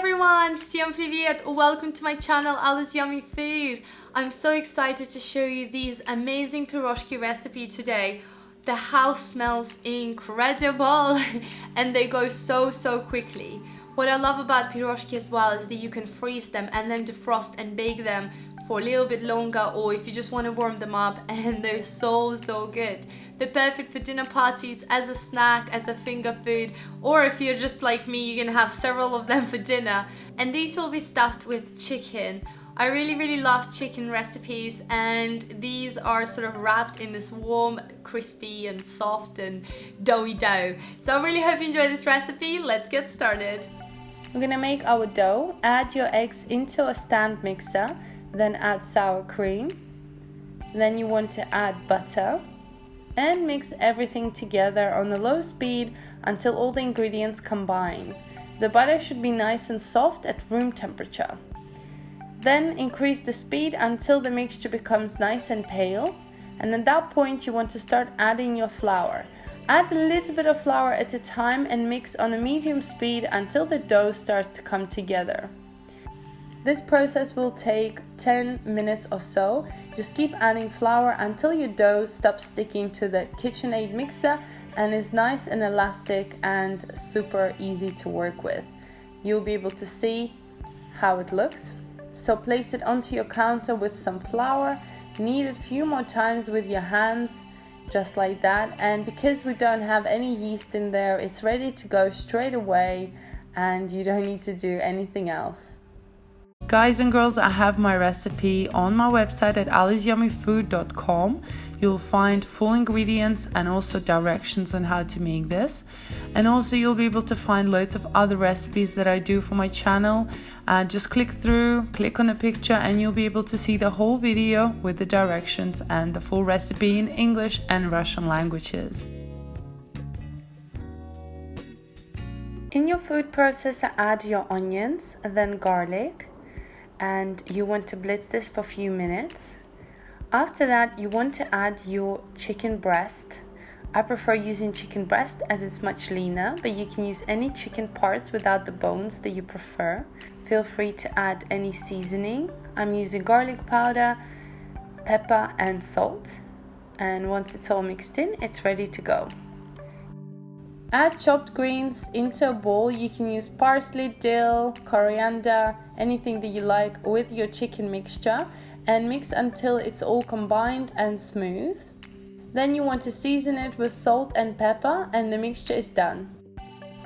everyone! Всем привет! Welcome to my channel Alice Yummy Food. I'm so excited to show you these amazing piroshki recipe today. The house smells incredible and they go so quickly. What I love about piroshki as well is that you can freeze them and then defrost and bake them for a little bit longer, or if you just want to warm them up, and they're so good. They're perfect for dinner parties, as a snack, as a finger food, or if you're just like me, you can have several of them for dinner. And these will be stuffed with chicken. I really love chicken recipes, and these are sort of wrapped in this warm, crispy and soft and doughy dough. So I really hope you enjoy this recipe. Let's get started. We're gonna make our dough. Add your eggs into a stand mixer, then add sour cream. Then you want to add butter and mix everything together on a low speed until all the ingredients combine. The butter should be nice and soft at room temperature. Then increase the speed until the mixture becomes nice and pale, and at that point you want to start adding your flour. Add a little bit of flour at a time and mix on a medium speed until the dough starts to come together. This process will take 10 minutes or so. Just keep adding flour until your dough stops sticking to the KitchenAid mixer and is nice and elastic and super easy to work with. You'll be able to see how it looks. So place it onto your counter with some flour. Knead it a few more times with your hands, just like that. And because we don't have any yeast in there, it's ready to go straight away and you don't need to do anything else. Guys and girls, I have my recipe on my website at aliceyummyfood.com. You'll find full ingredients and also directions on how to make this. And also you'll be able to find loads of other recipes that I do for my channel. Just click on the picture and you'll be able to see the whole video with the directions and the full recipe in English and Russian languages. In your food processor, add your onions, then garlic. And you want to blitz this for a few minutes. After that, you want to add your chicken breast. I prefer using chicken breast as it's much leaner, but you can use any chicken parts without the bones that you prefer. Feel free to add any seasoning. I'm using garlic powder, pepper and salt. And once it's all mixed in, it's ready to go. Add chopped greens into a bowl. You can use parsley, dill, coriander, anything that you like with your chicken mixture, and mix until it's all combined and smooth. Then you want to season it with salt and pepper and the mixture is done.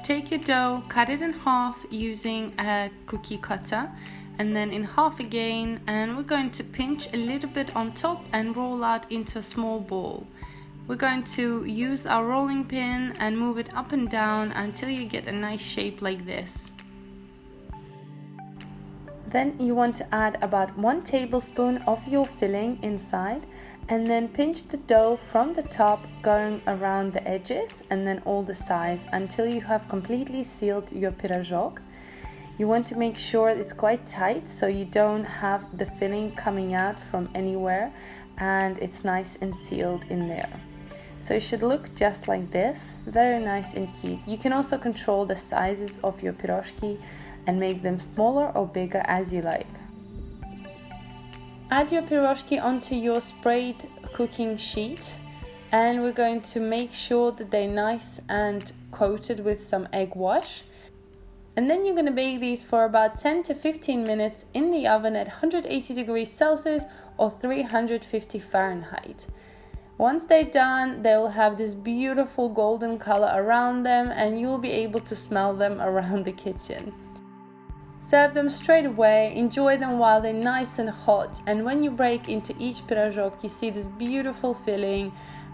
Take your dough, cut it in half using a cookie cutter and then in half again, and we're going to pinch a little bit on top and roll out into a small ball. We're going to use our rolling pin and move it up and down until you get a nice shape like this. Then you want to add about 1 tablespoon of your filling inside and then pinch the dough from the top going around the edges and then all the sides until you have completely sealed your pirozhok. You want to make sure it's quite tight so you don't have the filling coming out from anywhere and it's nice and sealed in there. So it should look just like this, very nice and cute. You can also control the sizes of your piroshki and make them smaller or bigger as you like. Add your piroshki onto your sprayed cooking sheet and we're going to make sure that they're nice and coated with some egg wash. And then you're going to bake these for about 10 to 15 minutes in the oven at 180 degrees Celsius or 350 Fahrenheit. Once they're done, they'll have this beautiful golden color around them and you'll be able to smell them around the kitchen. Serve them straight away, enjoy them while they're nice and hot, and when you break into each pirozhok you see this beautiful filling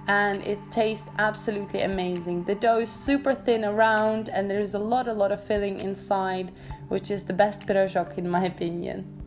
and it tastes absolutely amazing. The dough is super thin around and there's a lot of filling inside, which is the best pirozhok in my opinion.